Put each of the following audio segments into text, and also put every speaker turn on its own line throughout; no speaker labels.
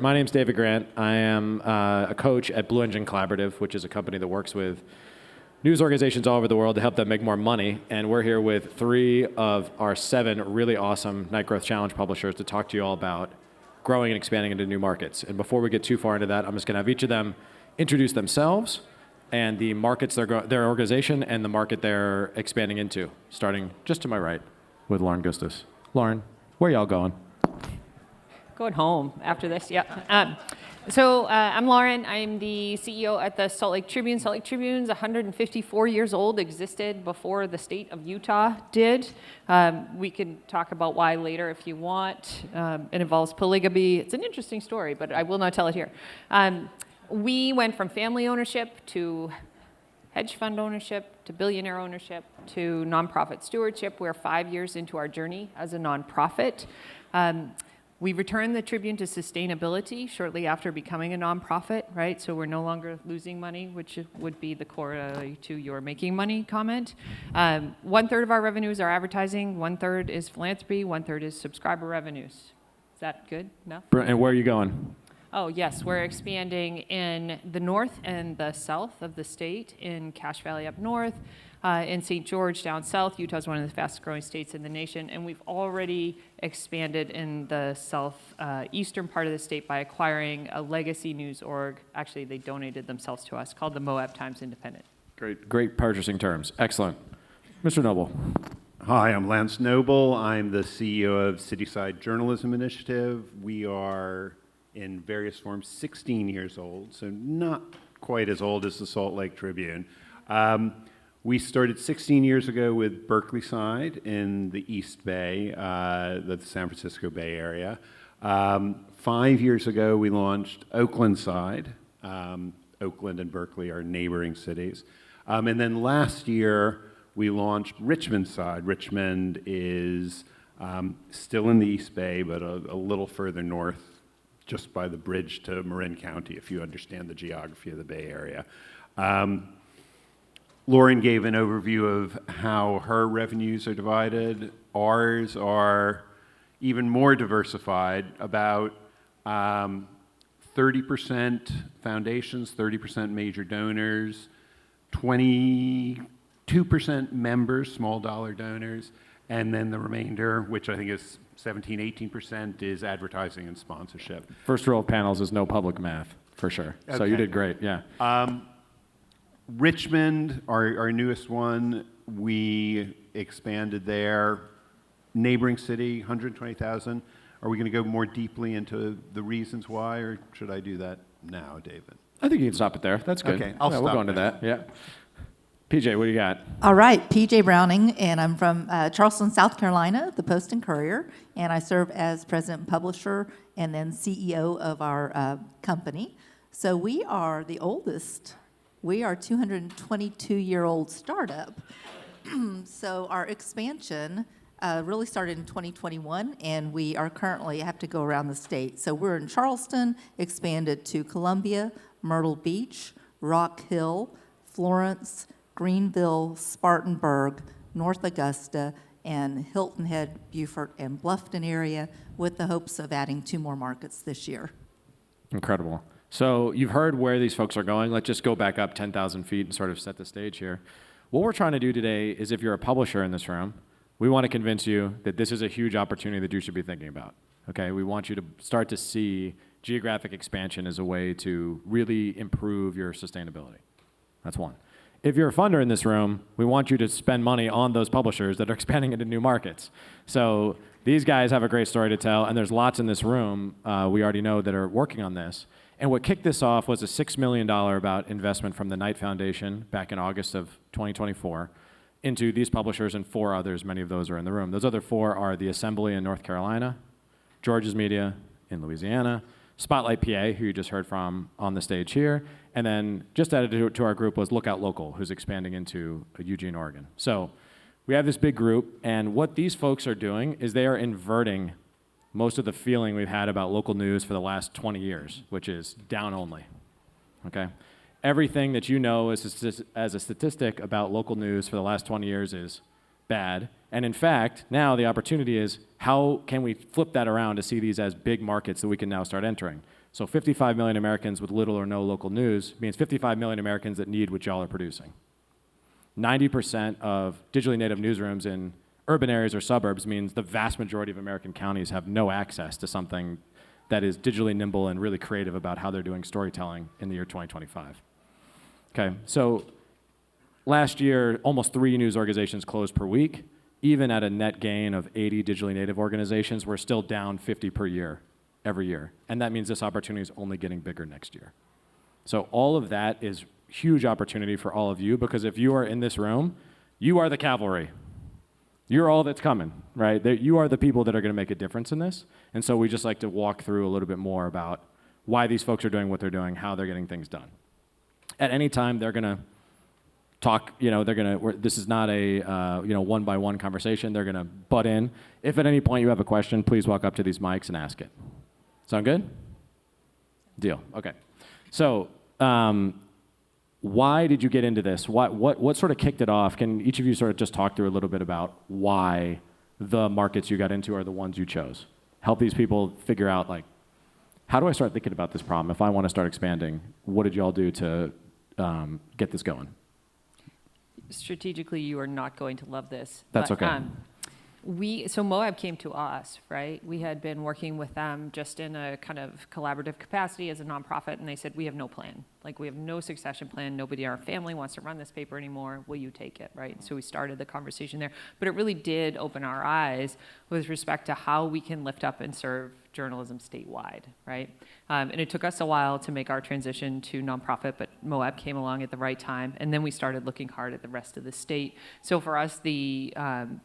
My name's David Grant. I am a coach at Blue Engine Collaborative, which is a company that works with news organizations all over the world to help them make more money. And we're here with 3 of our 7 really awesome Night Growth Challenge publishers to talk to you all about growing and expanding into new markets. And before we get too far into that, I'm just going to have each of them introduce themselves and the markets their organization and the market they're expanding into, starting just to my right with Lauren Gustus. Lauren, where y'all going?
Going home after this, yeah. So I'm Lauren. I'm the CEO at the Salt Lake Tribune. Salt Lake Tribune's 154 years old, existed before the state of Utah did. We can talk about why later if you want. It involves polygamy. It's an interesting story, but I will not tell it here. We went from family ownership to hedge fund ownership to billionaire ownership to nonprofit stewardship. We're 5 years into our journey as a nonprofit. We returned the Tribune to sustainability shortly after becoming a nonprofit, right? So we're no longer losing money, which would be the corollary to your making money comment. 1/3 of our revenues are advertising, 1/3 is philanthropy, 1/3 is subscriber revenues. Is that good enough?
And where are you going?
Oh, yes, we're expanding in the north and the south of the state, in Cache Valley up north, in St. George down south. Utah is one of the fastest growing states in the nation, and we've already expanded in the southeastern part of the state by acquiring a legacy news org. Actually, they donated themselves to us, called the Moab Times Independent.
Great purchasing terms. Excellent. Mr. Knobel.
Hi, I'm Lance Knobel. I'm the CEO of Cityside Journalism Initiative. We are, in various forms, 16 years old, so not quite as old as the Salt Lake Tribune. We started 16 years ago with Berkeley-Side in the East Bay, the San Francisco Bay Area. 5 years ago, we launched Oakland-Side. Oakland and Berkeley are neighboring cities. And then last year, we launched Richmond-Side. Richmond is still in the East Bay, but a little further north, just by the bridge to Marin County, if you understand the geography of the Bay Area. Lauren gave an overview of how her revenues are divided. Ours are even more diversified, about 30% foundations, 30% major donors, 22% members, small dollar donors, and then the remainder, which I think is 17-18%, is advertising and sponsorship.
First row of panels is no public math, for sure. Okay. So you did great, yeah.
Richmond, our newest one, we expanded there. Neighboring city, 120,000. Are we going to go more deeply into the reasons why, or should I do that now, David?
I think you can stop it there. That's good.
Okay, I'll stop.
We'll go into that, yeah. PJ, what do you got?
All right, PJ Browning, and I'm from Charleston, South Carolina, the Post and Courier, and I serve as president and publisher and then CEO of our company. So we are the oldest. We are a 222-year-old startup. So our expansion really started in 2021, and we are currently have to go around the state. So we're in Charleston, expanded to Columbia, Myrtle Beach, Rock Hill, Florence, Greenville, Spartanburg, North Augusta, and Hilton Head, Beaufort, and Bluffton area, with the hopes of adding 2 more markets this year.
Incredible. So you've heard where these folks are going. Let's just go back up 10,000 feet and sort of set the stage here. What we're trying to do today is, if you're a publisher in this room, we want to convince you that this is a huge opportunity that you should be thinking about. Okay? We want you to start to see geographic expansion as a way to really improve your sustainability. That's one. If you're a funder in this room, we want you to spend money on those publishers that are expanding into new markets. So these guys have a great story to tell, and there's lots in this room we already know that are working on this. And what kicked this off was a $6 million investment from the Knight Foundation back in August of 2024 into these publishers and 4 others. Many of those are in the room. Those other 4 are the Assembly in North Carolina, George's Media in Louisiana, Spotlight PA, who you just heard from on the stage here, and then just added to our group was Lookout Local, who's expanding into Eugene, Oregon. So we have this big group, and what these folks are doing is they are inverting most of the feeling we've had about local news for the last 20 years, which is down only, okay? Everything that you know as a statistic about local news for the last 20 years is bad. And in fact, now the opportunity is, how can we flip that around to see these as big markets that we can now start entering? So 55 million Americans with little or no local news means 55 million Americans that need what y'all are producing. 90% of digitally native newsrooms in urban areas or suburbs means the vast majority of American counties have no access to something that is digitally nimble and really creative about how they're doing storytelling in the year 2025. Okay, so last year, almost 3 news organizations closed per week. Even at a net gain of 80 digitally native organizations, we're still down 50 per year, every year. And that means this opportunity is only getting bigger next year. So all of that is huge opportunity for all of you, because if you are in this room, you are the cavalry. You're all that's coming, right? You are the people that are going to make a difference in this. And so we just like to walk through a little bit more about why these folks are doing what they're doing, how they're getting things done. At any time, they're going to talk, this is not a one-by-one conversation. They're going to butt in. If at any point you have a question, please walk up to these mics and ask it. Sound good? Deal. Okay. So why did you get into this? What sort of kicked it off? Can each of you sort of just talk through a little bit about why the markets you got into are the ones you chose? Help these people figure out, like, how do I start thinking about this problem? If I want to start expanding, what did y'all do to get this going?
Strategically, you are not going to love this.
That's
but,
okay.
So Moab came to us, right? We had been working with them just in a kind of collaborative capacity as a nonprofit, and they said, we have no plan. Like, we have no succession plan. Nobody in our family wants to run this paper anymore. Will you take it, right? So we started the conversation there. But it really did open our eyes with respect to how we can lift up and serve journalism statewide, right? And it took us a while to make our transition to nonprofit, but Moab came along at the right time, and then we started looking hard at the rest of the state. So for us, the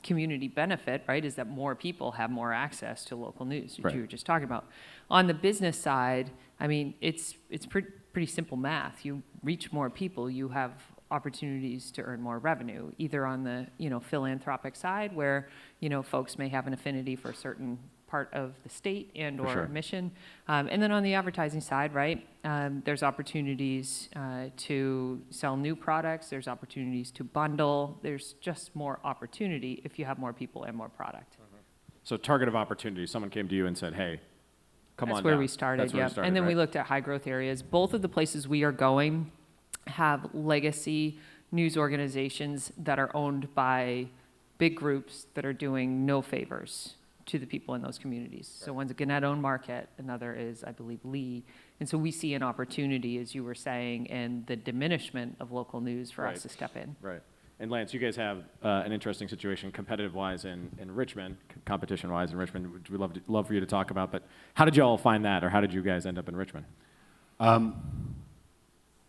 community benefit, right, is that more people have more access to local news, which you were just talking about. On the business side, I mean, it's pretty simple math. You reach more people, you have opportunities to earn more revenue, either on the philanthropic side, where folks may have an affinity for a certain part of the state and or mission. And then on the advertising side, right, there's opportunities to sell new products, there's opportunities to bundle, there's just more opportunity if you have more people and more product.
So target of opportunity, someone came to you and said, hey, come on
That's where
down.
we started,
That's where
yeah.
we started,
And then
right?
we looked at high growth areas. Both of the places we are going have legacy news organizations that are owned by big groups that are doing no favors to the people in those communities. So one's a Gannett-owned Marquette, another is, I believe, Lee. And so we see an opportunity, as you were saying, and the diminishment of local news for us to step in.
Right. And Lance, you guys have an interesting situation competitive-wise in Richmond, competition-wise in Richmond, which we'd love for you to talk about. But how did you all find that, or how did you guys end up in Richmond?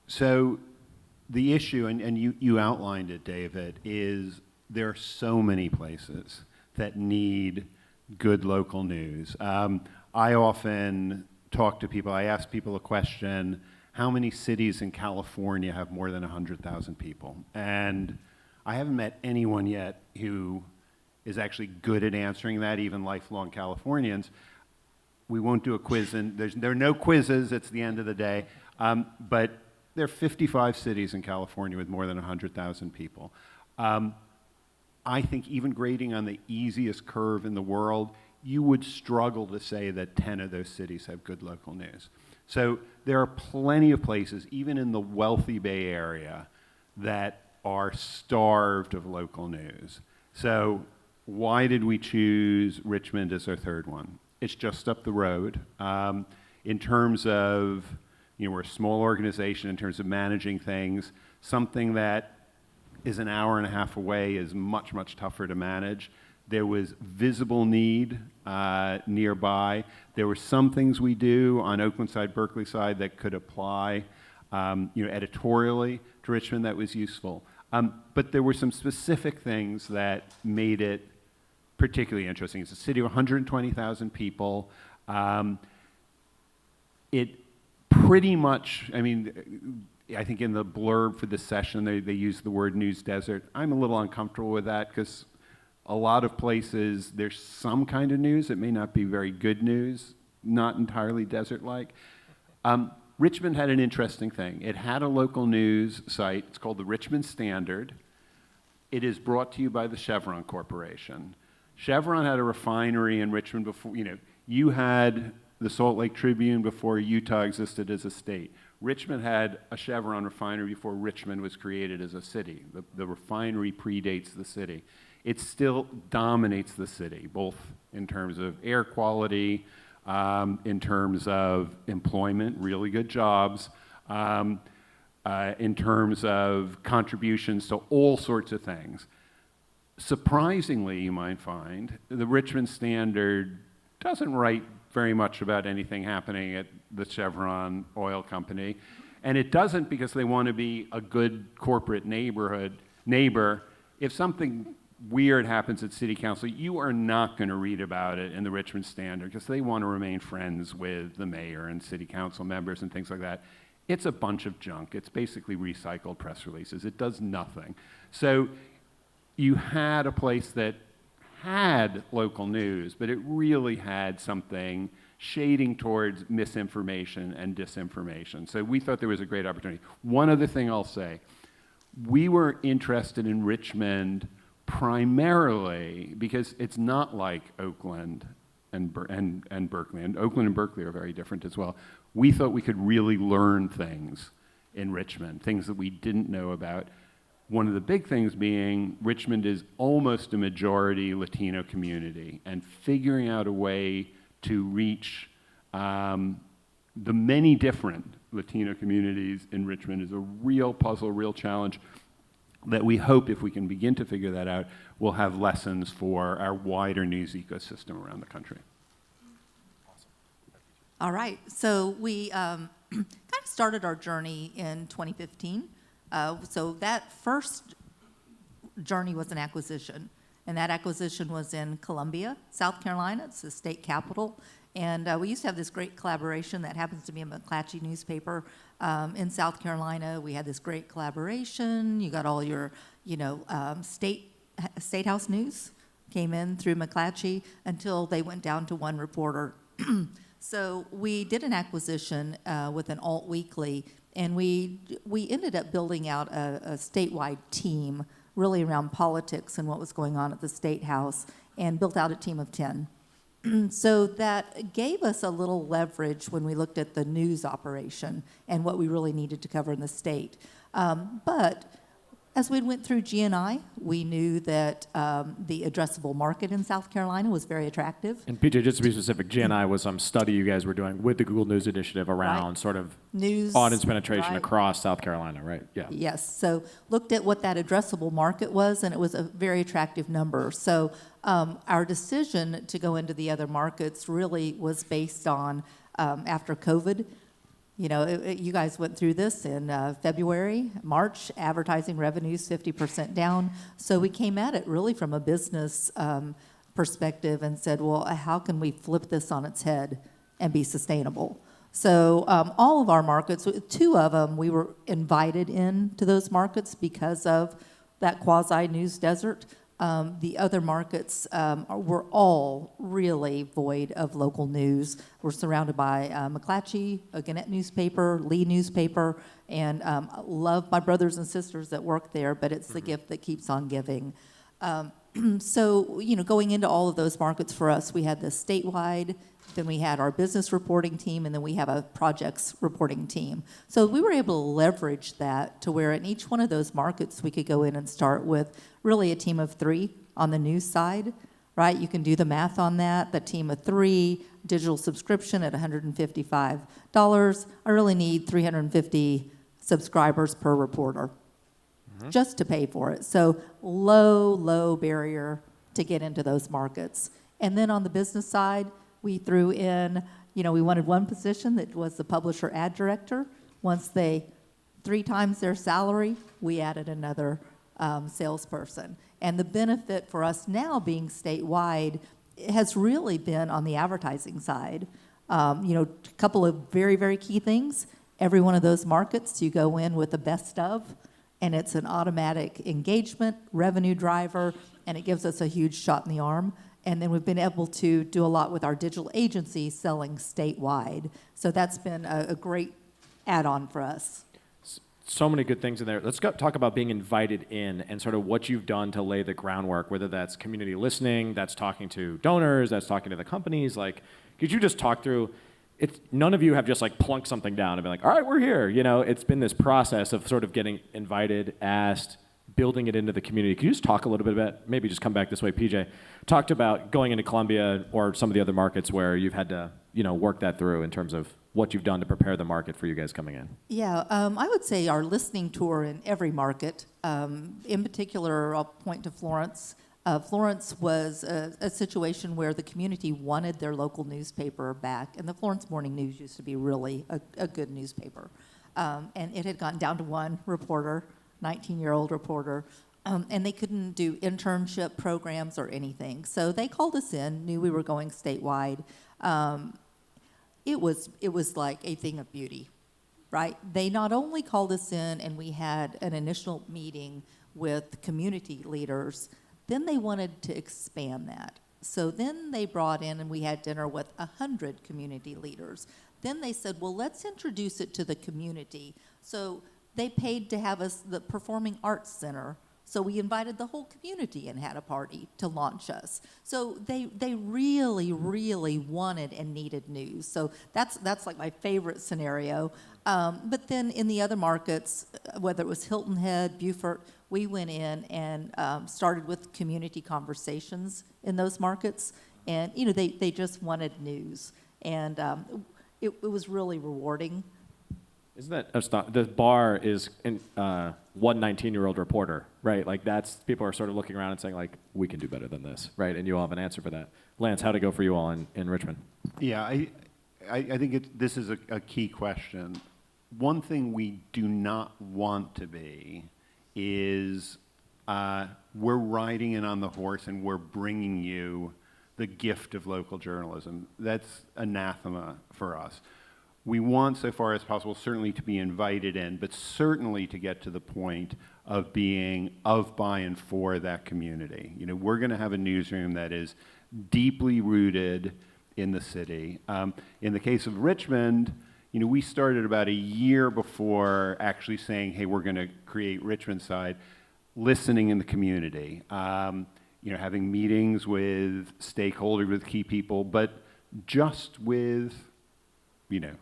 So the issue, and you outlined it, David, is there are so many places that need good local news. I often talk to people, I ask people a question, how many cities in California have more than 100,000 people? And I haven't met anyone yet who is actually good at answering that, even lifelong Californians. We won't do a quiz, and there are no quizzes, it's the end of the day, but there are 55 cities in California with more than 100,000 people. I think even grading on the easiest curve in the world, you would struggle to say that 10 of those cities have good local news. So there are plenty of places, even in the wealthy Bay Area, that are starved of local news. So why did we choose Richmond as our third one? It's just up the road. In terms of, we're a small organization in terms of managing things. Something that is an hour and a half away is much, much tougher to manage. There was visible need nearby. There were some things we do on Oakland side, Berkeley side that could apply editorially to Richmond that was useful. But there were some specific things that made it particularly interesting. It's a city of 120,000 people. It pretty much, I think in the blurb for this session, they use the word news desert. I'm a little uncomfortable with that because a lot of places, there's some kind of news. It may not be very good news, not entirely desert-like. Richmond had an interesting thing. It had a local news site. It's called the Richmond Standard. It is brought to you by the Chevron Corporation. Chevron had a refinery in Richmond before, you had the Salt Lake Tribune before Utah existed as a state. Richmond had a Chevron refinery before Richmond was created as a city. The refinery predates the city. It still dominates the city, both in terms of air quality, in terms of employment, really good jobs, in terms of contributions to all sorts of things. Surprisingly, you might find, the Richmond Standard doesn't write very much about anything happening at the Chevron oil company. And it doesn't because they want to be a good corporate neighbor. If something weird happens at city council, you are not going to read about it in the Richmond Standard because they want to remain friends with the mayor and city council members and things like that. It's a bunch of junk. It's basically recycled press releases. It does nothing. So you had a place that had local news, but it really had something shading towards misinformation and disinformation. So we thought there was a great opportunity. One other thing I'll say, we were interested in Richmond primarily because it's not like Oakland and Berkeley, and Oakland and Berkeley are very different as well. We thought we could really learn things in Richmond, things that we didn't know about. One of the big things being Richmond is almost a majority Latino community, and figuring out a way to reach the many different Latino communities in Richmond is a real puzzle, real challenge that we hope, if we can begin to figure that out, will have lessons for our wider news ecosystem around the country.
All right, so we kind of started our journey in 2015. So that first journey was an acquisition, and that acquisition was in Columbia, South Carolina. It's the state capital, and we used to have this great collaboration that happens to be a McClatchy newspaper in South Carolina. We had this great collaboration. You got all your, state house news came in through McClatchy until they went down to one reporter. So we did an acquisition with an alt weekly, and we ended up building out a statewide team really around politics and what was going on at the State House, and built out a team of 10. So that gave us a little leverage when we looked at the news operation and what we really needed to cover in the state. But as we went through GNI, we knew that the addressable market in South Carolina was very attractive.
And PJ, just to be specific, GNI was some study you guys were doing with the Google News Initiative around
Right.
sort of
News,
audience penetration
right.
across South Carolina, right? Yeah.
Yes, so looked at what that addressable market was, and it was a very attractive number. So our decision to go into the other markets really was based on, after COVID, you guys went through this in February, March, advertising revenues 50% down. So we came at it really from a business perspective and said, well, how can we flip this on its head and be sustainable? So all of our markets, 2 of them, we were invited into those markets because of that quasi-news desert. The other markets were all really void of local news. We're surrounded by McClatchy, a Gannett newspaper, Lee newspaper, and love my brothers and sisters that work there, but it's the gift that keeps on giving. So, going into all of those markets for us, we had the statewide, then we had our business reporting team, and then we have a projects reporting team. So we were able to leverage that to where in each one of those markets, we could go in and start with really a team of 3 on the news side, right? You can do the math on that. The team of 3, digital subscription at $155. I really need 350 subscribers per reporter just to pay for it. So low barrier to get into those markets. And then on the business side, we threw in, we wanted one position that was the publisher ad director. Once they 3 times their salary, we added another salesperson. And the benefit for us now being statewide has really been on the advertising side. A couple of very, very key things. Every one of those markets, you go in with the best of, and it's an automatic engagement, revenue driver, and it gives us a huge shot in the arm. And then we've been able to do a lot with our digital agency selling statewide. So that's been a great add-on for us.
So many good things in there. Let's talk about being invited in and sort of what you've done to lay the groundwork, whether that's community listening, that's talking to donors, that's talking to the companies. Could you just talk through, it's none of you have just like plunked something down and been like, all right, we're here. You know, it's been this process of sort of getting invited, asked, building it into the community. Can you just talk a little bit about, maybe just come back this way, PJ, talked about going into Columbia or some of the other markets where you've had to, you know, work that through in terms of what you've done to prepare the market for you guys coming in.
Yeah, I would say our listening tour in every market. In particular, I'll point to Florence. Florence was a situation where the community wanted their local newspaper back, and the Florence Morning News used to be really a good newspaper. And it had gotten down to one reporter, 19-year-old reporter, and they couldn't do internship programs or anything. So they called us in, knew we were going statewide. It was like a thing of beauty, right? They not only called us in and we had an initial meeting with community leaders, then they wanted to expand that. So then they brought in and we had dinner with 100 community leaders. Then they said, well, let's introduce it to the community. So they paid to have us the Performing Arts Center. So we invited the whole community and had a party to launch us. So they really, really wanted and needed news. So that's like my favorite scenario. But then in the other markets, whether it was Hilton Head, Beaufort, we went in and started with community conversations in those markets. And, you know, they just wanted news. And it was really rewarding.
Isn't that the bar is one 19-year-old reporter, right? Like people are sort of looking around and saying like, we can do better than this, right? And you all have an answer for that. Lance, how'd it go for you all in Richmond?
Yeah, I think this is a key question. One thing we do not want to be is we're riding in on the horse and we're bringing you the gift of local journalism. That's anathema for us. We want, so far as possible, certainly to be invited in, but certainly to get to the point of being of, by, and for that community. You know, we're going to have a newsroom that is deeply rooted in the city. In the case of Richmond, you know, we started about a year before actually saying, hey, we're going to create Richmond Side, listening in the community. You know, having meetings with stakeholders, with key people, but just with, you know,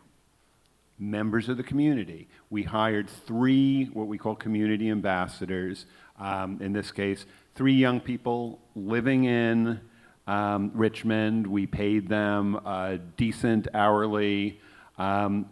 members of the community. We hired 3 what we call community ambassadors. In this case, 3 young people living in Richmond. We paid them a decent hourly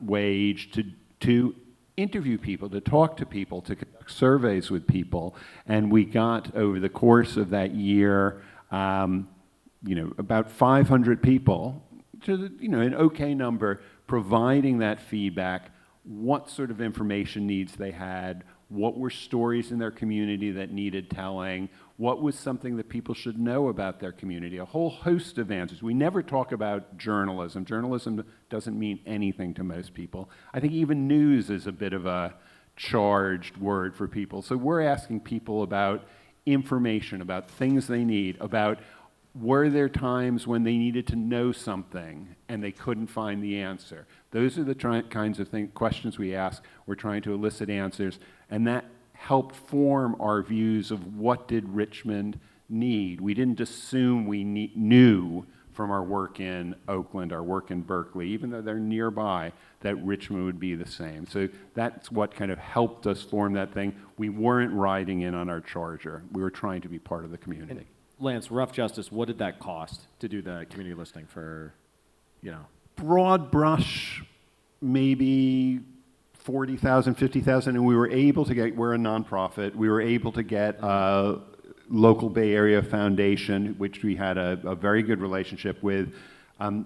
wage to interview people, to talk to people, to conduct surveys with people. And we got, over the course of that year, you know, about 500 people, to, you know, an okay number, providing that feedback, what sort of information needs they had, what were stories in their community that needed telling, what was something that people should know about their community, a whole host of answers. We never talk about journalism. Journalism doesn't mean anything to most people. I think even news is a bit of a charged word for people. So we're asking people about information, about things they need, about were there times when they needed to know something and they couldn't find the answer? Those are the kinds of questions we ask. We're trying to elicit answers, and that helped form our views of what did Richmond need. We didn't assume we knew from our work in Oakland, our work in Berkeley, even though they're nearby, that Richmond would be the same. So that's what kind of helped us form that thing. We weren't riding in on our charger. We were trying to be part of the community.
And Lance, rough justice, what did that cost to do the community listening for, you know?
Broad brush, maybe 40,000, 50,000, and we were able to get, we're a nonprofit, we were able to get a local Bay Area foundation, which we had a very good relationship with.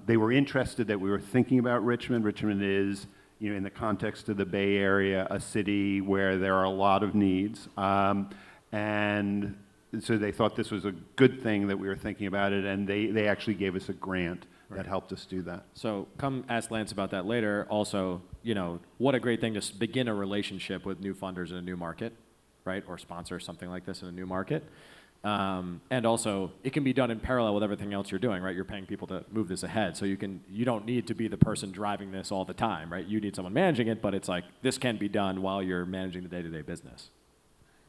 They were interested that we were thinking about Richmond. Richmond is, you know, in the context of the Bay Area, a city where there are a lot of needs. And so they thought this was a good thing that we were thinking about it, and they actually gave us a grant that helped us do that.
So come ask Lance about that later. Also, you know, what a great thing to begin a relationship with new funders in a new market, right? Or sponsor something like this in a new market. And also, it can be done in parallel with everything else you're doing, right? You're paying people to move this ahead. So you don't need to be the person driving this all the time, right? You need someone managing it, but it's like, this can be done while you're managing the day-to-day business.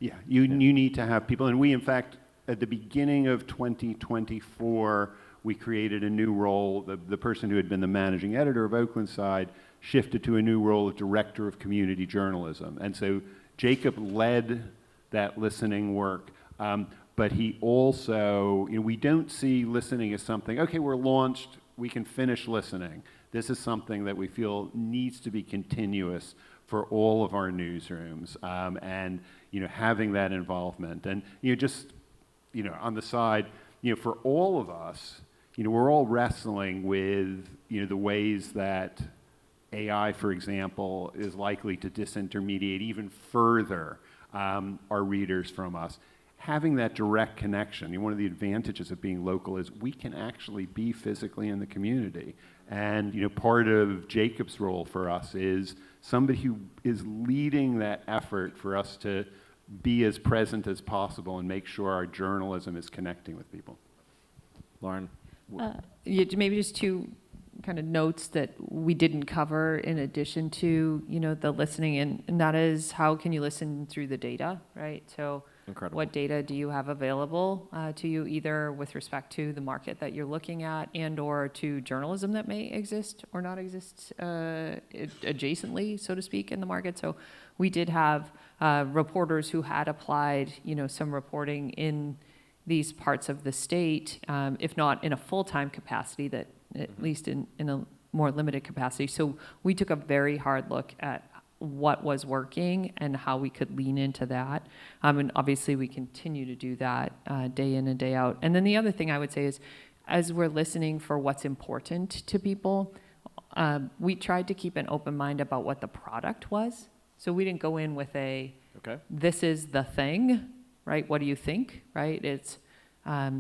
Yeah, you need to have people, and we, in fact, at the beginning of 2024, we created a new role. The person who had been the managing editor of Oaklandside shifted to a new role of director of community journalism. And so Jacob led that listening work, but he also, we don't see listening as something, okay, we're launched, we can finish listening. This is something that we feel needs to be continuous for all of our newsrooms, and having that involvement. And just on the side, for all of us, we're all wrestling with the ways that AI, for example, is likely to disintermediate even further our readers from us. Having that direct connection, one of the advantages of being local is we can actually be physically in the community. And part of Jacob's role for us is somebody who is leading that effort for us to be as present as possible and make sure our journalism is connecting with people.
Lauren?
Maybe just two kind of notes that we didn't cover in addition to the listening, and that is, how can you listen through the data, right? So
Incredible.
what data do you have available to you, either with respect to the market that you're looking at and or to journalism that may exist or not exist adjacently, so to speak, in the market. So we did have reporters who had applied some reporting in these parts of the state, if not in a full-time capacity, that at least in a more limited capacity. So we took a very hard look at what was working and how we could lean into that. And obviously we continue to do that day in and day out. And then the other thing I would say is, as we're listening for what's important to people, we tried to keep an open mind about what the product was. So we didn't go in with this is the thing, right? What do you think, right? It's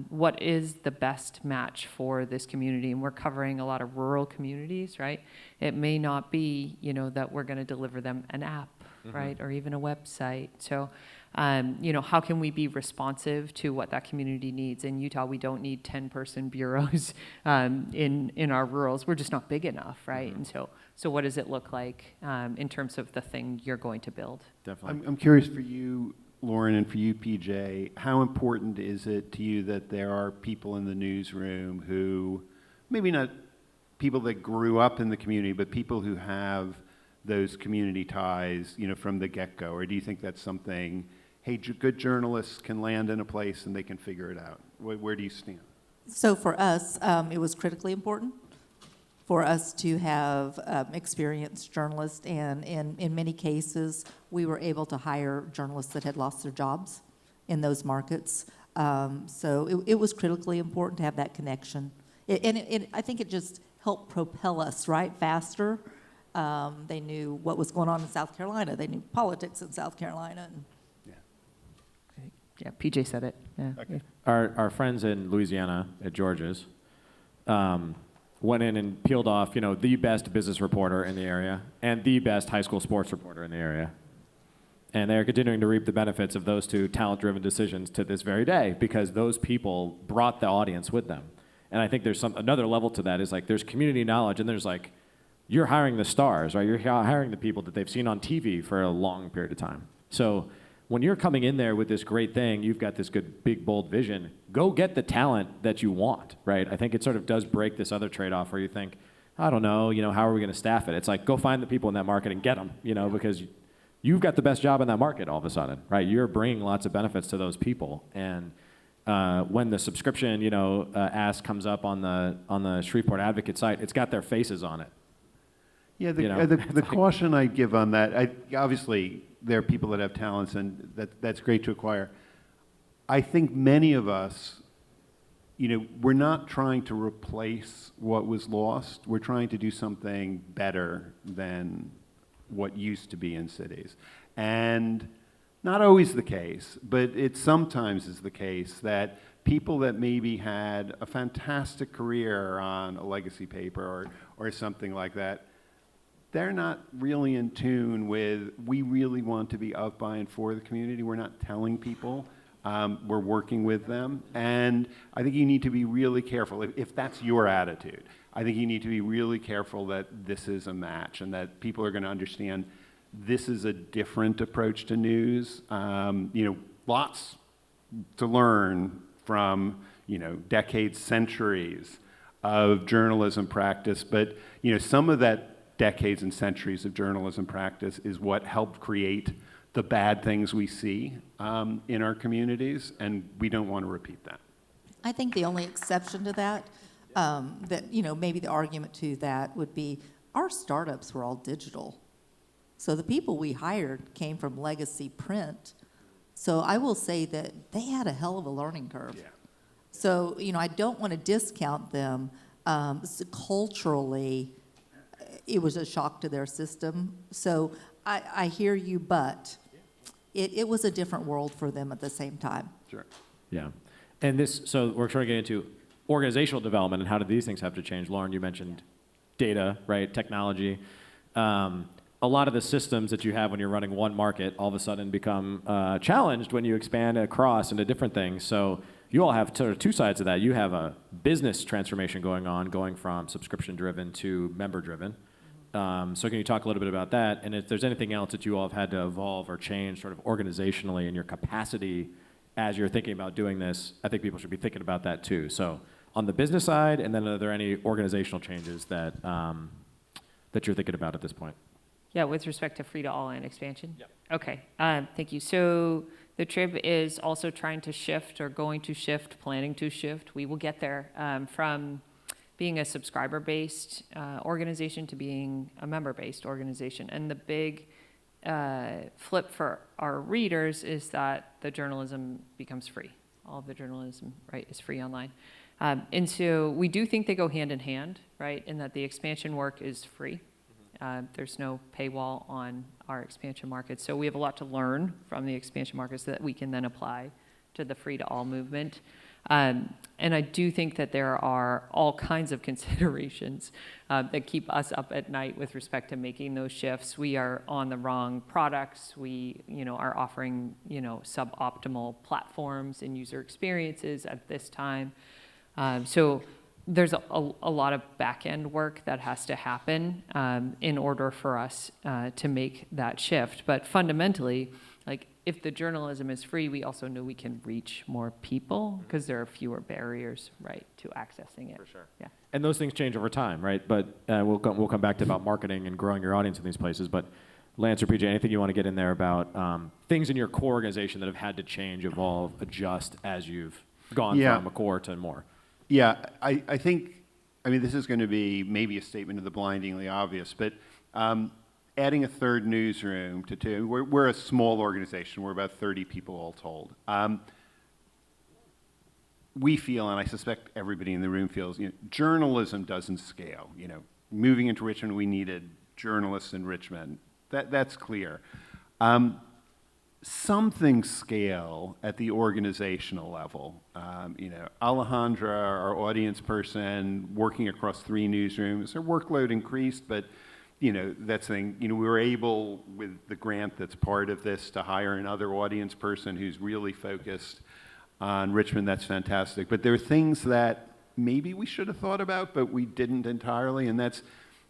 what is the best match for this community? And we're covering a lot of rural communities, right? It may not be, that we're going to deliver them an app, right? Or even a website. So, how can we be responsive to what that community needs? In Utah, we don't need 10-person bureaus in our rurals. We're just not big enough, right? And so what does it look like in terms of the thing you're going to build?
Definitely.
I'm curious for you, Lauren, and for you, PJ, how important is it to you that there are people in the newsroom who, maybe not people that grew up in the community, but people who have those community ties, from the get-go? Or do you think that's something, hey, good journalists can land in a place and they can figure it out? Where do you stand?
So for us, it was critically important for us to have experienced journalists, and in many cases, we were able to hire journalists that had lost their jobs in those markets. So it was critically important to have that connection. I think it just helped propel us, right, faster. They knew what was going on in South Carolina. They knew politics in South Carolina.
Yeah, PJ said it. Yeah.
Okay.
Our friends in Louisiana at George's went in and peeled off, the best business reporter in the area and the best high school sports reporter in the area. And they're continuing to reap the benefits of those two talent-driven decisions to this very day, because those people brought the audience with them. And I think there's another level to that, is like there's community knowledge, and there's like, you're hiring the stars, right? You're hiring the people that they've seen on TV for a long period of time. So when you're coming in there with this great thing, you've got this good, big, bold vision, go get the talent that you want, right? I think it sort of does break this other trade-off where you think, I don't know, how are we going to staff it? It's like, go find the people in that market and get them, because you've got the best job in that market all of a sudden, right? You're bringing lots of benefits to those people. And when the subscription, ask comes up on the Shreveport Advocate site, it's got their faces on it.
Yeah, the caution I give on that, obviously there are people that have talents, and that's great to acquire. I think many of us, we're not trying to replace what was lost. We're trying to do something better than what used to be in cities. And not always the case, but it sometimes is the case that people that maybe had a fantastic career on a legacy paper or something like that, they're not really in tune with, we really want to be of, by, and for the community. We're not telling people. We're working with them. And I think you need to be really careful. If that's your attitude, I think you need to be really careful that this is a match and that people are going to understand this is a different approach to news. Lots to learn from, decades, centuries of journalism practice. But, some of that decades and centuries of journalism practice is what helped create the bad things we see in our communities, and we don't want to repeat that.
I think the only exception to that, maybe the argument to that would be our startups were all digital. So the people we hired came from legacy print. So I will say that they had a hell of a learning curve.
Yeah.
So, I don't want to discount them. Culturally, it was a shock to their system. So I hear you, but it was a different world for them at the same time.
Sure.
Yeah. And so we're trying to get into organizational development and how do these things have to change? Lauren, you mentioned data, right? Technology. A lot of the systems that you have when you're running one market all of a sudden become challenged when you expand across into different things. So you all have sort of two sides of that. You have a business transformation going on, going from subscription-driven to member-driven. So can you talk a little bit about that? And if there's anything else that you all have had to evolve or change sort of organizationally in your capacity as you're thinking about doing this, I think people should be thinking about that too. So on the business side, and then are there any organizational changes that you're thinking about at this point?
Yeah, with respect to free to all and expansion?
Yep.
Okay, thank you. So the Trib is also trying to shift or going to shift, planning to shift. We will get there from being a subscriber-based organization to being a member-based organization. And the big flip for our readers is that the journalism becomes free. All of the journalism, right, is free online. And so we do think they go hand in hand, right, in that the expansion work is free. There's no paywall on our expansion markets. So we have a lot to learn from the expansion markets that we can then apply to the free-to-all movement. And I do think that there are all kinds of considerations that keep us up at night with respect to making those shifts. We are on the wrong products. We, are offering, suboptimal platforms and user experiences at this time. So there's a lot of back-end work that has to happen in order for us to make that shift. But fundamentally, like, if the journalism is free, we also know we can reach more people because there are fewer barriers, right, to accessing it.
For sure.
Yeah.
And those things change over time, right? But we'll come back to about marketing and growing your audience in these places. But Lance or PJ, anything you want to get in there about things in your core organization that have had to change, evolve, adjust as you've gone from a core to more?
Yeah, I think, this is going to be maybe a statement of the blindingly obvious, but adding a third newsroom to two, we're a small organization. We're about 30 people all told. We feel, and I suspect everybody in the room feels, journalism doesn't scale. Moving into Richmond, we needed journalists in Richmond. That's clear. Some scale at the organizational level. Alejandra, our audience person, working across 3 newsrooms, her workload increased, but that's the thing. We were able, with the grant that's part of this, to hire another audience person who's really focused on Richmond. That's fantastic. But there are things that maybe we should have thought about, but we didn't entirely, and that's,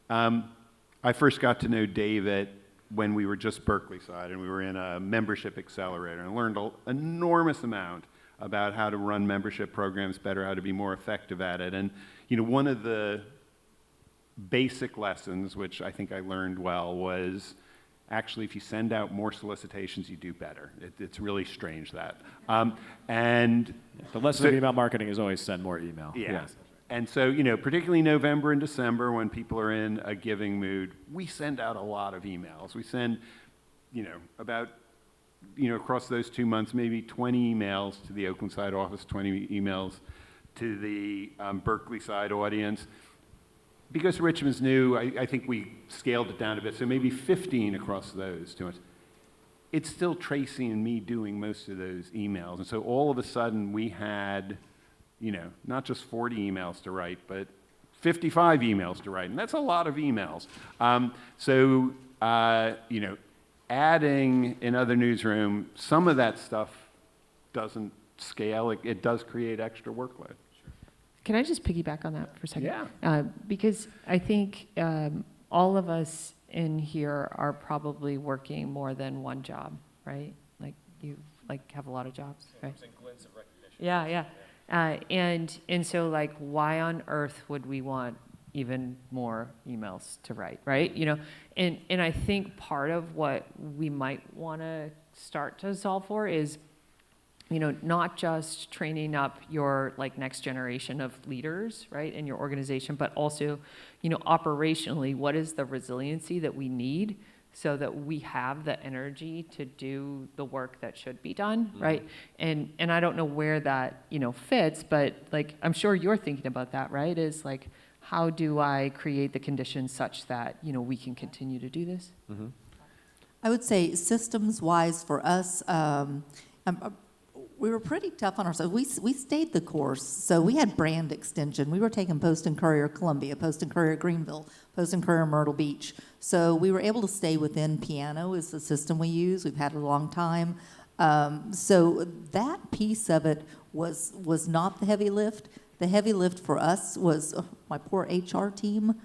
I first got to know David when we were just Berkeley side, and we were in a membership accelerator, and learned an enormous amount about how to run membership programs better, how to be more effective at it. And one of the basic lessons, which I think I learned well, was actually if you send out more solicitations, you do better. It's really strange that. And
the lesson of email marketing is always send more email.
Yeah.
Yes.
And so, particularly November and December, when people are in a giving mood, we send out a lot of emails. We send, about, across those 2 months, maybe 20 emails to the Oakland side office, 20 emails to the Berkeley side audience. Because Richmond's new, I think we scaled it down a bit, so maybe 15 across those 2 months. It's still Tracy and me doing most of those emails. And so all of a sudden we had, not just 40 emails to write, but 55 emails to write. And that's a lot of emails. Adding another newsroom, some of that stuff doesn't scale. It does create extra workload.
Can I just piggyback on that for a second?
Yeah.
Because I think all of us in here are probably working more than one job, right? Like you have a lot of jobs, right? Yeah, yeah. And so like, why on earth would we want even more emails to write, right? You know, and I think part of what we might want to start to solve for is, you know, not just training up your like next generation of leaders, right, in your organization, but also, you know, operationally, what is the resiliency that we need so that we have the energy to do the work that should be done, right? And I don't know where that, you know, fits, but like, I'm sure you're thinking about that, right? Is like, how do I create the conditions such that, you know, we can continue to do this?
I would say systems-wise for us, we were pretty tough on ourselves. We stayed the course. So we had brand extension. We were taking Post and Courier Columbia, Post and Courier Greenville, Post and Courier Myrtle Beach. So we were able to stay within Piano is the system we use. We've had it a long time. So that piece of it was not the heavy lift. The heavy lift for us was my poor HR team.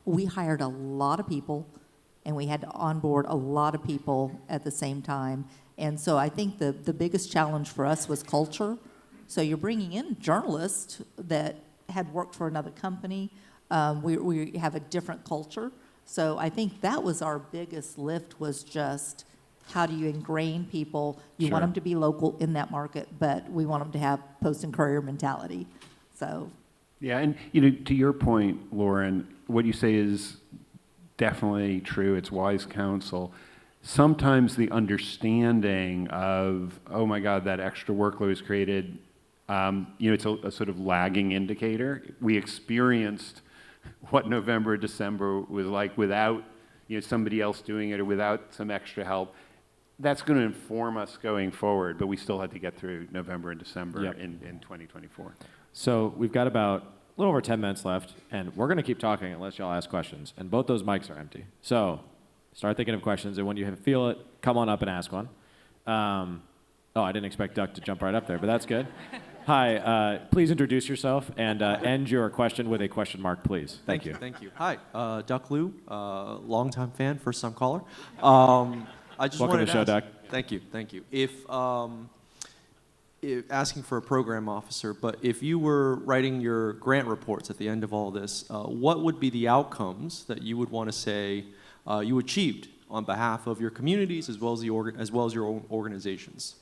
We hired a lot of people, and we had to onboard a lot of people at the same time. And so I think the biggest challenge for us was culture. So you're bringing in journalists that had worked for another company. We have a different culture. So I think that was our biggest lift, was just how do you ingrain people? You want them to be local in that market, but we want them to have Post and Courier mentality. So.
Yeah, and you know, to your point, Lauren, what you say is definitely true. It's wise counsel. Sometimes the understanding of, oh my God, that extra workload is created, you know, it's a sort of lagging indicator. We experienced what November, December was like without, you know, somebody else doing it or without some extra help. That's going to inform us going forward, but we still had to get through November and December in 2024.
So we've got about a little over 10 minutes left, and we're going to keep talking unless y'all ask questions. And both those mics are empty. So start thinking of questions, and when you feel it, come on up and ask one. Oh, I didn't expect Duck to jump right up there, but that's good. Hi, please introduce yourself and end your question with a question mark, please. Thank you.
Thank you. Hi, Duck Liu, longtime fan, first-time caller. I just
Welcome
wanted
to the show, Duck.
Thank you, thank you. If asking for a program officer, but if you were writing your grant reports at the end of all this, what would be the outcomes that you would want to say you achieved on behalf of your communities as well as your own organizations?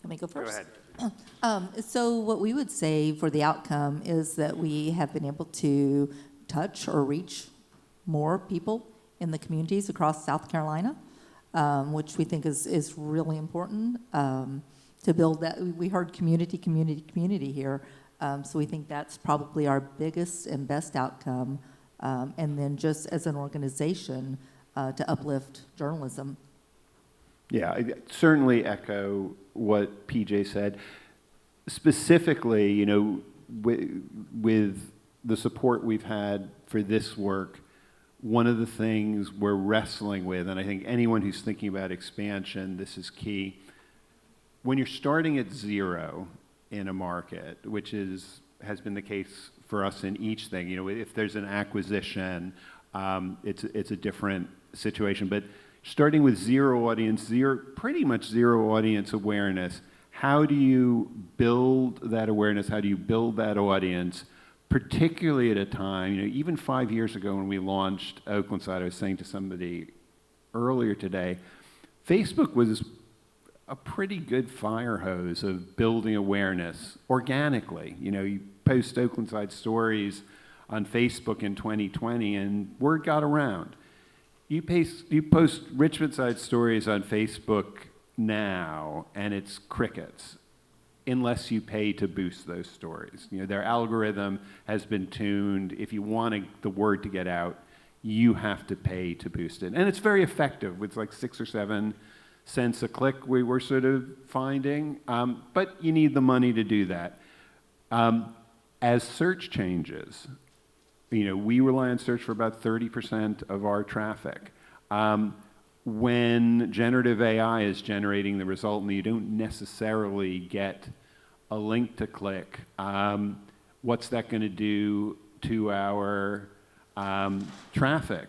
Let me go first.
Go ahead.
So what we would say for the outcome is that we have been able to touch or reach more people in the communities across South Carolina, which we think is really important to build that. We heard community here. So we think that's probably our biggest and best outcome. And then just as an organization to uplift journalism.
Yeah, I certainly echo what PJ said. Specifically, you know, with the support we've had for this work, one of the things we're wrestling with, and I think anyone who's thinking about expansion, this is key. When you're starting at zero in a market, which has been the case for us in each thing, you know, if there's an acquisition, it's a different situation. But starting with pretty much zero audience awareness, how do you build that awareness? How do you build that audience? Particularly at a time, you know, even 5 years ago when we launched Oaklanside, I was saying to somebody earlier today, Facebook was a pretty good fire hose of building awareness organically. You know, you post Oaklanside stories on Facebook in 2020 and word got around. You post Richmond Side stories on Facebook now and it's crickets, unless you pay to boost those stories. You know, their algorithm has been tuned. If you want the word to get out, you have to pay to boost it. And it's very effective. It's like 6 or 7 cents a click we were sort of finding. But you need the money to do that. As search changes, you know, we rely on search for about 30% of our traffic. When generative AI is generating the result and you don't necessarily get a link to click, what's that going to do to our traffic?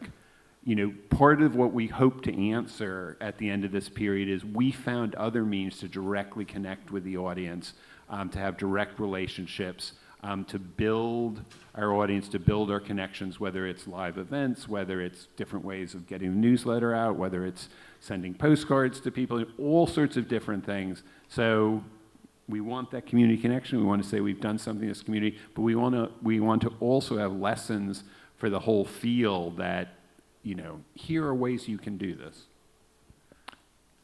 part of what we hope to answer at the end of this period is we found other means to directly connect with the audience, to have direct relationships, to build our audience, to build our connections, whether it's live events, whether it's different ways of getting the newsletter out, whether it's sending postcards to people, all sorts of different things. So we want that community connection. We want to say we've done something in this community, but we want to also have lessons for the whole field that, here are ways you can do this.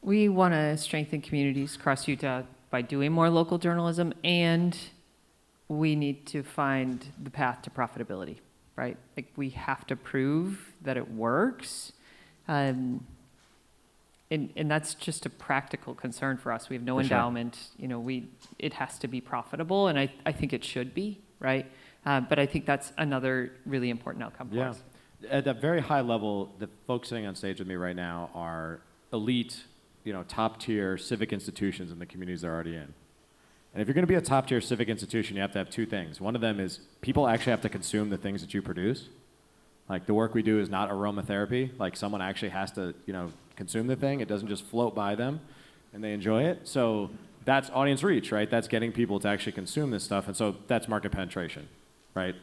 We want to strengthen communities across Utah by doing more local journalism, and we need to find the path to profitability, right? Like, we have to prove that it works. And that's just a practical concern for us. We have no endowment. It has to be profitable, and I think it should be, right? But I think that's another really important outcome for us.
At a very high level, the folks sitting on stage with me right now are elite, top-tier civic institutions in the communities they're already in. And if you're going to be a top-tier civic institution, you have to have two things. One of them is people actually have to consume the things that you produce. Like, the work we do is not aromatherapy. Like, someone actually has to, consume the thing. It doesn't just float by them and they enjoy it. So that's audience reach, right? That's getting people to actually consume this stuff. And so that's market penetration, right?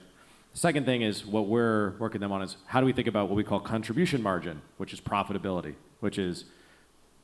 The second thing is what we're working them on is how do we think about what we call contribution margin, which is profitability, which is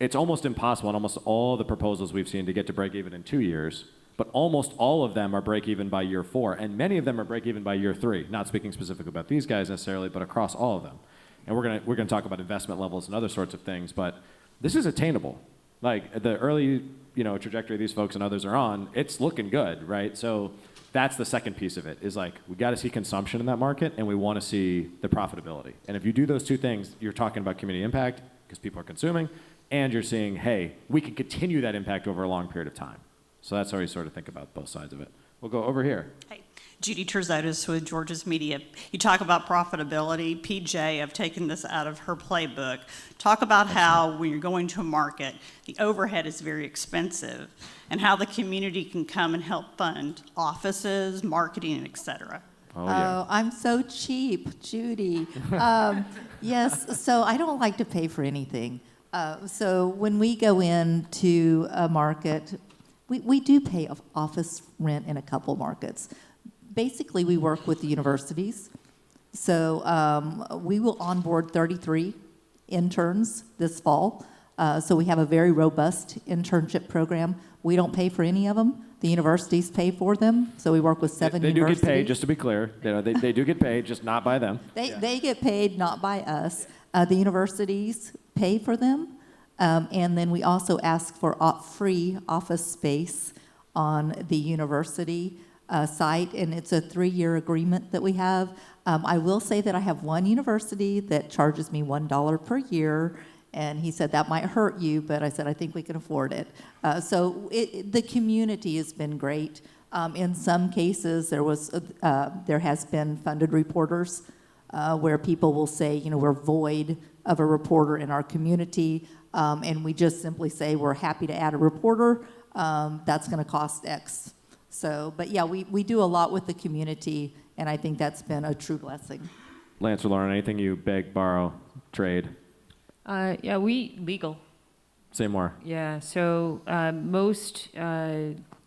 it's almost impossible in almost all the proposals we've seen to get to break even in 2 years, but almost all of them are break even by year 4, and many of them are break even by year 3. Not speaking specifically about these guys necessarily, but across all of them. And we're gonna talk about investment levels and other sorts of things, but this is attainable. Like, the early trajectory these folks and others are on, it's looking good, right? So that's the second piece of it, is like, we got to see consumption in that market, and we want to see the profitability. And if you do those two things, you're talking about community impact because people are consuming, and you're seeing, hey, we can continue that impact over a long period of time. So that's how we sort of think about both sides of it. We'll go over here.
Hey, Judy Terzotis with Georgia's Media. You talk about profitability. PJ, I've taken this out of her playbook. Talk about how when you're going to a market, the overhead is very expensive, and how the community can come and help fund offices, marketing, et cetera.
Oh, I'm so cheap, Judy. Yes, so I don't like to pay for anything. So when we go into a market, we do pay office rent in a couple markets. Basically, we work with the universities. So we will onboard 33 interns this fall. So we have a very robust internship program. We don't pay for any of them. The universities pay for them. So we work with 7 universities.
They do get paid, just to be clear. They do get paid, just not by them.
They get paid, not by us. The universities pay for them. And then we also ask for free office space on the university site, and it's a 3-year agreement that we have. I will say that I have one university that charges me $1 per year, and he said that might hurt you, but I said I think we can afford it. So the community has been great. In some cases, there has been funded reporters where people will say, we're void of a reporter in our community, and we just simply say we're happy to add a reporter. That's going to cost X. So, but yeah, we do a lot with the community, and I think that's been a true blessing.
Lance or Lauren, anything you beg, borrow, trade?
Yeah, we legal.
Say more.
Yeah, so most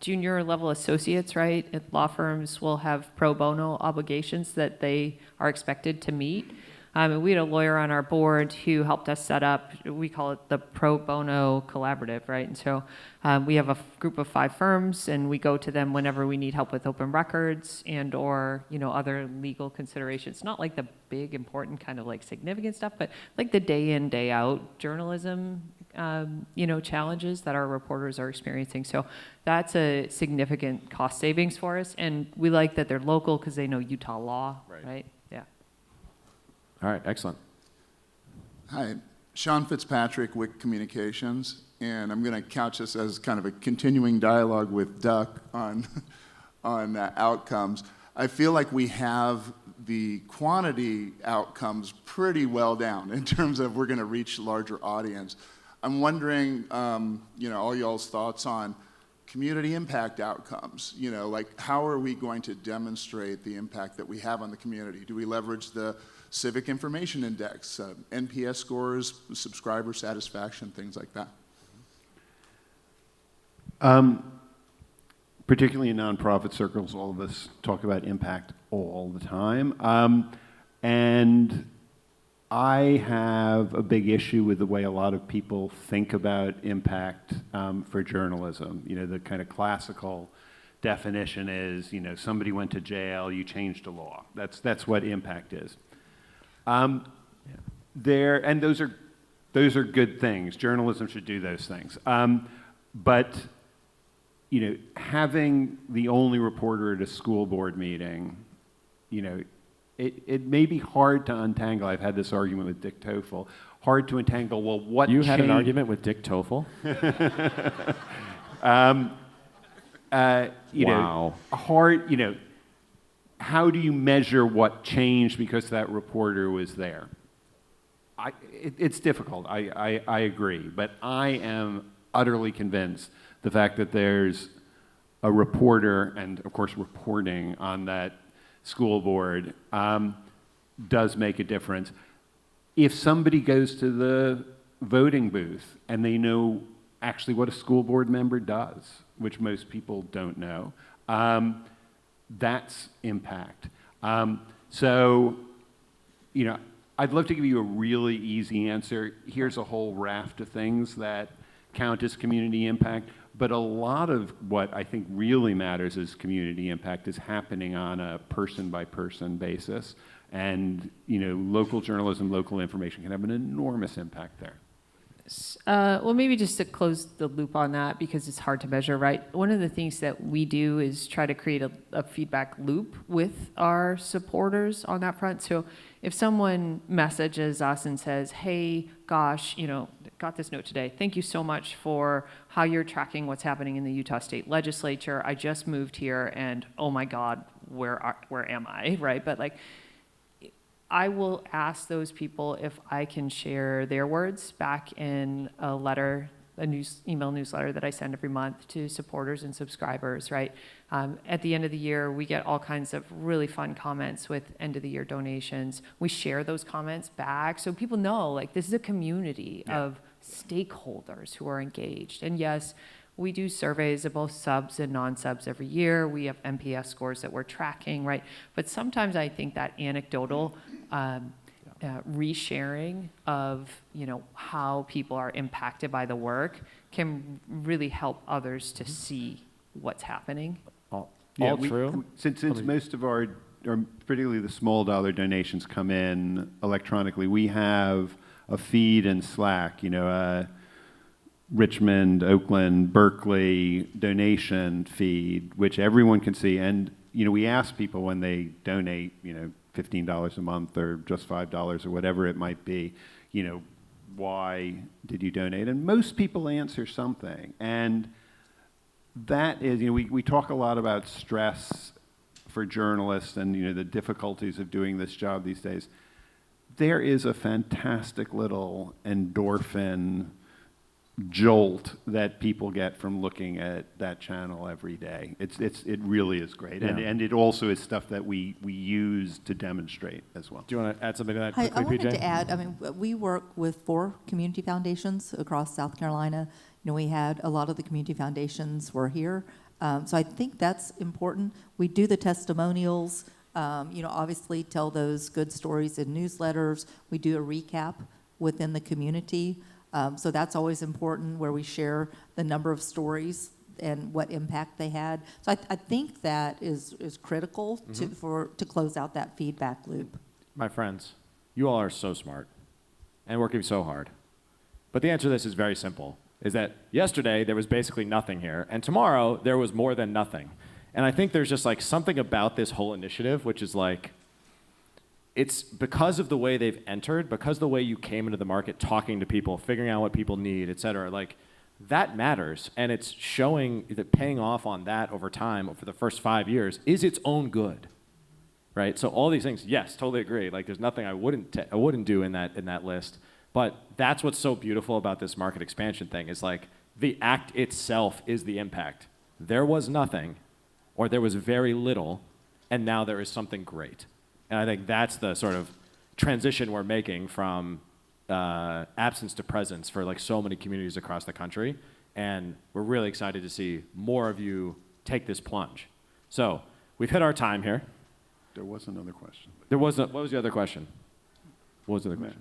junior level associates, right, at law firms will have pro bono obligations that they are expected to meet. And we had a lawyer on our board who helped us set up, we call it the pro bono collaborative, right? And so we have a group of 5 firms, and we go to them whenever we need help with open records and or, other legal considerations. Not like the big, important kind of like significant stuff, but like the day in, day out journalism, challenges that our reporters are experiencing. So that's a significant cost savings for us. And we like that they're local because they know Utah law, right? Yeah.
All right, excellent.
Hi, Sean Fitzpatrick, WIC Communications, and I'm going to couch this as kind of a continuing dialogue with Duck on outcomes. I feel like we have the quantity outcomes pretty well down in terms of we're going to reach larger audience. I'm wondering, all y'all's thoughts on community impact outcomes. You know, like how are we going to demonstrate the impact that we have on the community? Do we leverage the Civic Information Index, NPS scores, subscriber satisfaction, things like that?
Particularly in nonprofit circles, all of us talk about impact all the time. And I have a big issue with the way a lot of people think about impact for journalism. You know, the kind of classical definition is, you know, somebody went to jail, you changed a law. That's what impact is. And those are good things. Journalism should do those things. But you know, having the only reporter at a school board meeting, you know, it may be hard to untangle. I've had this argument with Dick Toffel. Hard to untangle, well, what
You
changed?
had an argument with Dick Toffel?
You know, hard, you know, how do you measure what changed because that reporter was there? It's difficult, I agree, but I am utterly convinced the fact that there's a reporter and, of course, reporting on that school board does make a difference. If somebody goes to the voting booth and they know actually what a school board member does, which most people don't know, that's impact. So, you know, I'd love to give you a really easy answer. Here's a whole raft of things that count as community impact, but a lot of what I think really matters as community impact is happening on a person-by-person basis. And, you know, local journalism, local information can have an enormous impact there.
Well, maybe just to close the loop on that, because it's hard to measure, right? One of the things that we do is try to create a feedback loop with our supporters on that front. So if someone messages us and says, hey, gosh, you know, got this note today. Thank you so much for how you're tracking what's happening in the Utah State Legislature. I just moved here and oh my God, where am I, right? But like, I will ask those people if I can share their words back in a letter, email newsletter that I send every month to supporters and subscribers, right? At the end of the year, we get all kinds of really fun comments with end of the year donations. We share those comments back so people know, like, this is a community of stakeholders who are engaged. And yes, we do surveys of both subs and non-subs every year. We have NPS scores that we're tracking, right? But sometimes I think that anecdotal resharing of, you know, how people are impacted by the work can really help others to see what's happening.
All
we-
true.
Since most of our, or particularly the small dollar donations come in electronically, we have a feed in Slack, you know, Richmond, Oakland, Berkeley donation feed, which everyone can see. And, you know, we ask people when they donate, you know, $15 a month or just $5 or whatever it might be, you know, why did you donate? And most people answer something. And that is, you know, we talk a lot about stress for journalists and, you know, the difficulties of doing this job these days. There is a fantastic little endorphin jolt that people get from looking at that channel every day. It really is great.
Yeah.
And it also is stuff that we use to demonstrate as well.
Do you want to add something to that
I
quickly,
wanted
PJ?
to add, I mean, we work with 4 community foundations across South Carolina. You know, we had a lot of the community foundations were here. So I think that's important. We do the testimonials, you know, obviously tell those good stories in newsletters. We do a recap within the community. So that's always important, where we share the number of stories and what impact they had. So I think that is critical to close out that feedback loop.
My friends, you all are so smart and working so hard. But the answer to this is very simple, is that yesterday there was basically nothing here, and tomorrow there was more than nothing. And I think there's just like something about this whole initiative, which is like, it's because of the way they've entered, because of the way you came into the market, talking to people, figuring out what people need, et cetera, like that matters. And it's showing that paying off on that over time, over the first 5 years, is its own good, right? So all these things, yes, totally agree. Like there's nothing I wouldn't do in that list. But that's what's so beautiful about this market expansion thing, is like the act itself is the impact. there was nothing, or there was very little, and now there is something great. And I think that's the sort of transition we're making from absence to presence for like so many communities across the country. And we're really excited to see more of you take this plunge. So we've hit our time here.
There was another question.
What was the other question? What was the other question?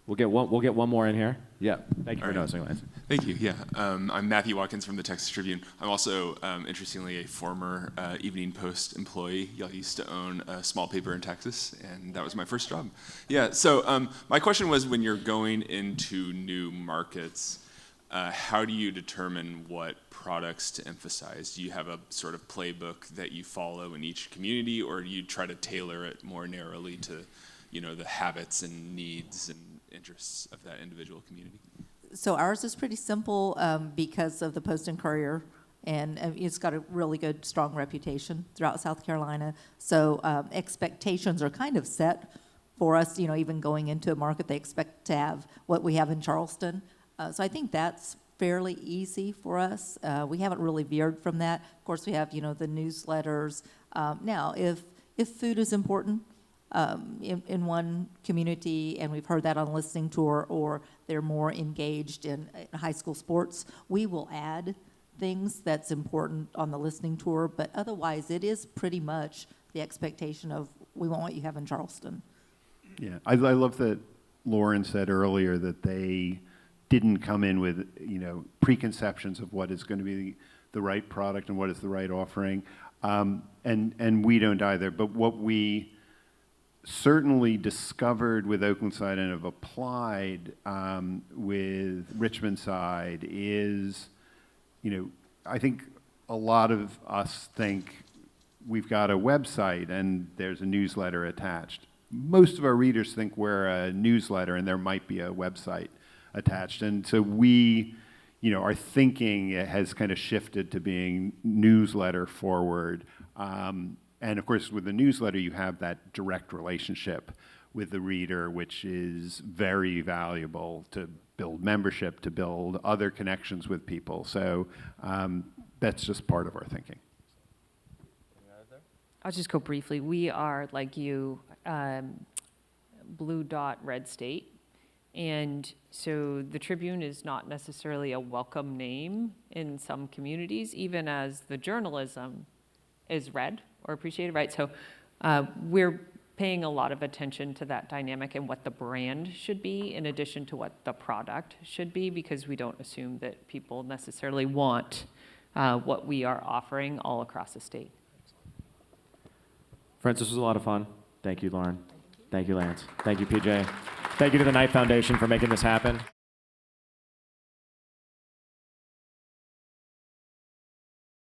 We'll get one more in here. Yeah. Thank you for noticing, Lance.
Thank you. Yeah, I'm Matthew Watkins from the Texas Tribune. I'm also, interestingly, a former Evening Post employee. Y'all used to own a small paper in Texas, and that was my first job. Yeah. So my question was, when you're going into new markets, how do you determine what products to emphasize? Do you have a sort of playbook that you follow in each community, or do you try to tailor it more narrowly to, the habits and needs and interests of that individual community?
So ours is pretty simple because of the Post and Courier, and it's got a really good, strong reputation throughout South Carolina. So expectations are kind of set for us, even going into a market, they expect to have what we have in Charleston. So I think that's fairly easy for us. We haven't really veered from that. Of course, we have, the newsletters. Now, if food is important in one community, and we've heard that on a listening tour, or they're more engaged in high school sports, we will add things that's important on the listening tour. But otherwise, it is pretty much the expectation of, we want what you have in Charleston.
Yeah, I love that Lauren said earlier that they didn't come in with, preconceptions of what is going to be the right product and what is the right offering. And we don't either. But what we certainly discovered with Oakland Side and have applied with Richmond Side is, I think a lot of us think we've got a website and there's a newsletter attached. Most of our readers think we're a newsletter and there might be a website attached. And so we, our thinking has kind of shifted to being newsletter forward. And of course, with the newsletter, you have that direct relationship with the reader, which is very valuable to build membership, to build other connections with people. So that's just part of our thinking.
I'll just go briefly. We are, like you, blue dot, red state. And so the Tribune is not necessarily a welcome name in some communities, even as the journalism is read or appreciated, right? So we're paying a lot of attention to that dynamic and what the brand should be in addition to what the product should be, because we don't assume that people necessarily want what we are offering all across the state.
Friends, this was a lot of fun. Thank you, Lauren. Thank you, Lance. Thank you, PJ. Thank you to the Knight Foundation for making this happen.